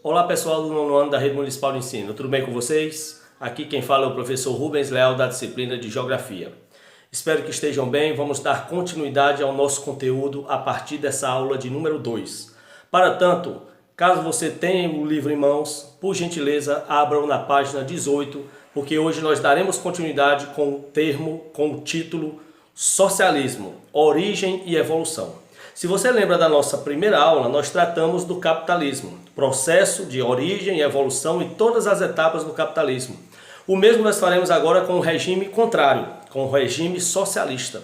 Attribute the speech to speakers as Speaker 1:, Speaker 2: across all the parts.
Speaker 1: Olá pessoal do nono ano da Rede Municipal de Ensino, tudo bem com vocês? Aqui quem fala é o professor Rubens Leal da disciplina de Geografia. Espero que estejam bem, vamos dar continuidade ao nosso conteúdo a partir dessa aula de número 2. Para tanto, caso você tenha o livro em mãos, por gentileza abram na página 18, porque hoje nós daremos continuidade com o título Socialismo, Origem e Evolução. Se você lembra da nossa primeira aula, nós tratamos do capitalismo, processo de origem e evolução e todas as etapas do capitalismo. O mesmo nós faremos agora com o regime contrário, com o regime socialista.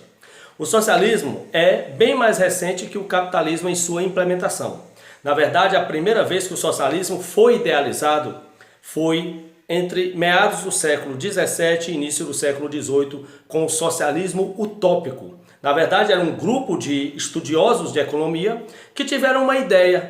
Speaker 1: O socialismo é bem mais recente que o capitalismo em sua implementação. Na verdade, a primeira vez que o socialismo foi idealizado foi entre meados do século XVII e início do século XVIII, com o socialismo utópico. Na verdade, era um grupo de estudiosos de economia que tiveram uma ideia,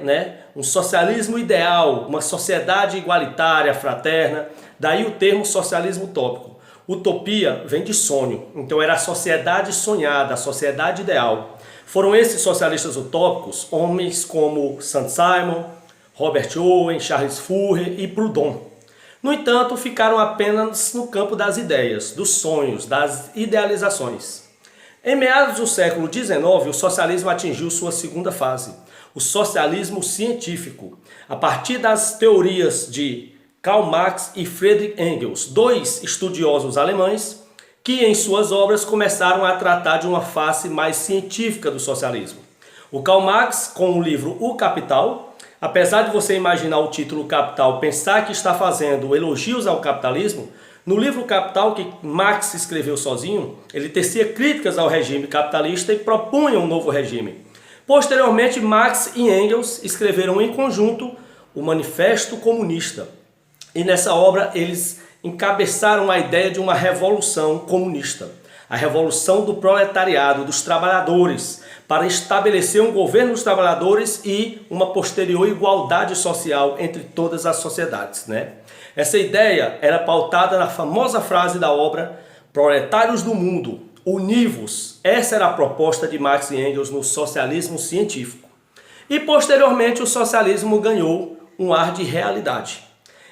Speaker 1: um socialismo ideal, uma sociedade igualitária, fraterna, daí o termo socialismo utópico. Utopia vem de sonho, então era a sociedade sonhada, a sociedade ideal. Foram esses socialistas utópicos, homens como Saint-Simon, Robert Owen, Charles Fourier e Proudhon. No entanto, ficaram apenas no campo das ideias, dos sonhos, das idealizações. Em meados do século XIX, o socialismo atingiu sua segunda fase, o socialismo científico, a partir das teorias de Karl Marx e Friedrich Engels, dois estudiosos alemães que em suas obras começaram a tratar de uma face mais científica do socialismo. O Karl Marx, com o livro O Capital, apesar de você imaginar o título Capital, pensar que está fazendo elogios ao capitalismo, no livro Capital, que Marx escreveu sozinho, ele tecia críticas ao regime capitalista e propunha um novo regime. Posteriormente, Marx e Engels escreveram em conjunto o Manifesto Comunista. E nessa obra eles encabeçaram a ideia de uma revolução comunista. A revolução do proletariado, dos trabalhadores, para estabelecer um governo dos trabalhadores e uma posterior igualdade social entre todas as sociedades, Essa ideia era pautada na famosa frase da obra Proletários do Mundo, univos. Essa era a proposta de Marx e Engels no socialismo científico. E posteriormente o socialismo ganhou um ar de realidade.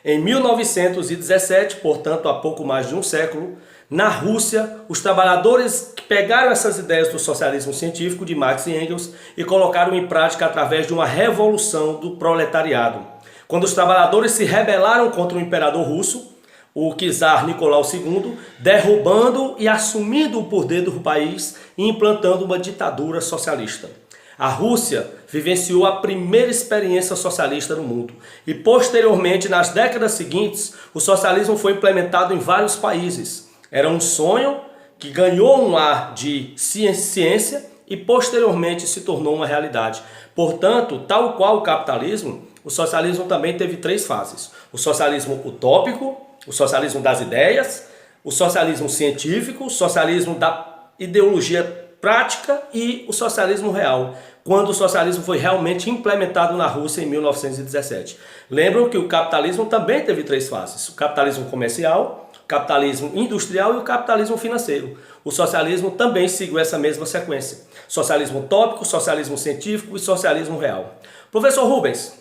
Speaker 1: Em 1917, portanto há pouco mais de um século, na Rússia, os trabalhadores pegaram essas ideias do socialismo científico de Marx e Engels e colocaram em prática através de uma revolução do proletariado. Quando os trabalhadores se rebelaram contra o imperador russo, o czar Nicolau II, derrubando e assumindo o poder do país e implantando uma ditadura socialista. A Rússia vivenciou a primeira experiência socialista no mundo e posteriormente, nas décadas seguintes, o socialismo foi implementado em vários países. Era um sonho que ganhou um ar de ciência e posteriormente se tornou uma realidade. Portanto, tal qual o capitalismo, o socialismo também teve três fases. O socialismo utópico, o socialismo das ideias, o socialismo científico, o socialismo da ideologia prática e o socialismo real, quando o socialismo foi realmente implementado na Rússia em 1917. Lembram que o capitalismo também teve três fases: o capitalismo comercial, o capitalismo industrial e o capitalismo financeiro. O socialismo também seguiu essa mesma sequência: socialismo utópico, socialismo científico e socialismo real. Professor Rubens,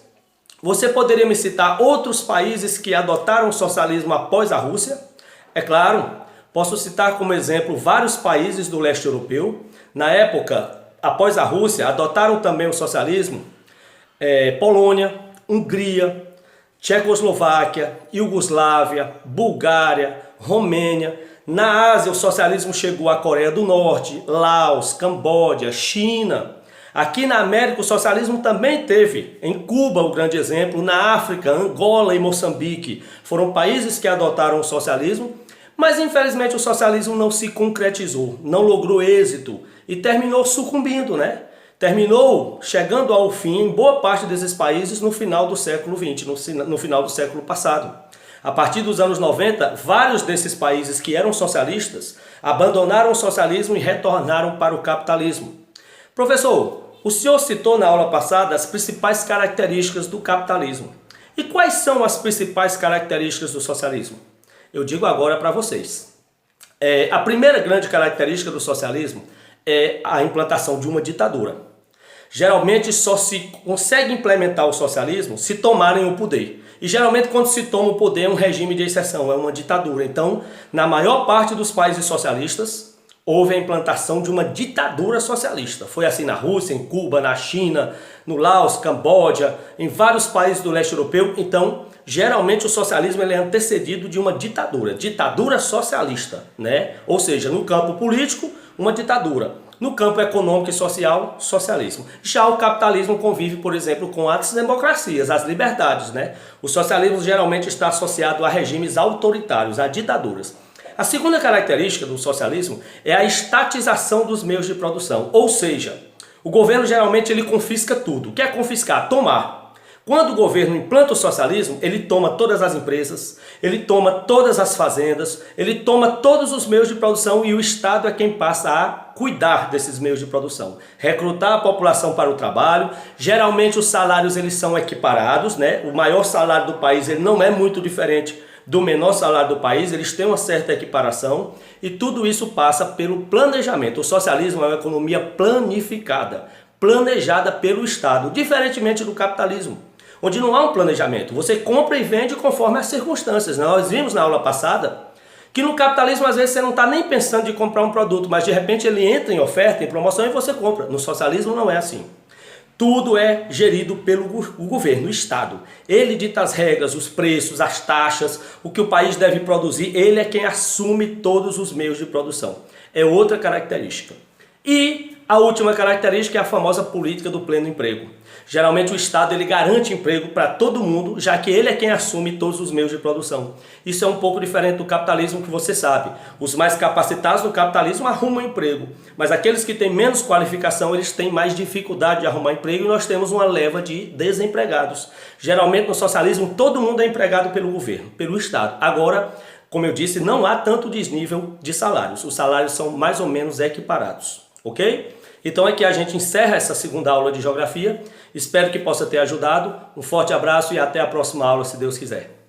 Speaker 1: você poderia me citar outros países que adotaram o socialismo após a Rússia? É claro, posso citar como exemplo vários países do leste europeu. Na época, após a Rússia, adotaram também o socialismo Polônia, Hungria, Tchecoslováquia, Iugoslávia, Bulgária, Romênia. Na Ásia, o socialismo chegou à Coreia do Norte, Laos, Camboja, China. Aqui na América, o socialismo também teve, em Cuba, o grande exemplo, na África, Angola e Moçambique. Foram países que adotaram o socialismo, mas infelizmente o socialismo não se concretizou, não logrou êxito e terminou sucumbindo, Terminou chegando ao fim em boa parte desses países no final do século XX, no final do século passado. A partir dos anos 90, vários desses países que eram socialistas abandonaram o socialismo e retornaram para o capitalismo. Professor, o senhor citou na aula passada as principais características do capitalismo. E quais são as principais características do socialismo? Eu digo agora para vocês. A primeira grande característica do socialismo é a implantação de uma ditadura. Geralmente só se consegue implementar o socialismo se tomarem o poder. E geralmente quando se toma o poder é um regime de exceção, é uma ditadura. Então, na maior parte dos países socialistas, houve a implantação de uma ditadura socialista. Foi assim na Rússia, em Cuba, na China, no Laos, Camboja, em vários países do leste europeu. Então, geralmente o socialismo ele é antecedido de uma ditadura socialista, né? Ou seja, no campo político, uma ditadura. No campo econômico e social, socialismo. Já o capitalismo convive, por exemplo, com as democracias, as liberdades, né? O socialismo geralmente está associado a regimes autoritários, a ditaduras. A segunda característica do socialismo é a estatização dos meios de produção, ou seja, o governo geralmente ele confisca tudo. O que é confiscar? Tomar. Quando o governo implanta o socialismo, ele toma todas as empresas, ele toma todas as fazendas, ele toma todos os meios de produção e o Estado é quem passa a cuidar desses meios de produção. Recrutar a população para o trabalho, geralmente os salários eles são equiparados, né? O maior salário do país ele não é muito diferente do menor salário do país, eles têm uma certa equiparação e tudo isso passa pelo planejamento. O socialismo é uma economia planificada, planejada pelo Estado, diferentemente do capitalismo, onde não há um planejamento. Você compra e vende conforme as circunstâncias. Nós vimos na aula passada que no capitalismo às vezes você não está nem pensando em comprar um produto, mas de repente ele entra em oferta, em promoção e você compra. No socialismo não é assim. Tudo é gerido pelo governo, o Estado. Ele dita as regras, os preços, as taxas, o que o país deve produzir. Ele é quem assume todos os meios de produção. É outra característica. E a última característica é a famosa política do pleno emprego. Geralmente o Estado ele garante emprego para todo mundo, já que ele é quem assume todos os meios de produção. Isso é um pouco diferente do capitalismo, que você sabe. Os mais capacitados no capitalismo arrumam emprego, mas aqueles que têm menos qualificação, eles têm mais dificuldade de arrumar emprego e nós temos uma leva de desempregados. Geralmente no socialismo todo mundo é empregado pelo governo, pelo Estado. Agora, como eu disse, não há tanto desnível de salários. Os salários são mais ou menos equiparados, ok? Então aqui a gente encerra essa segunda aula de geografia. Espero que possa ter ajudado. Um forte abraço e até a próxima aula, se Deus quiser.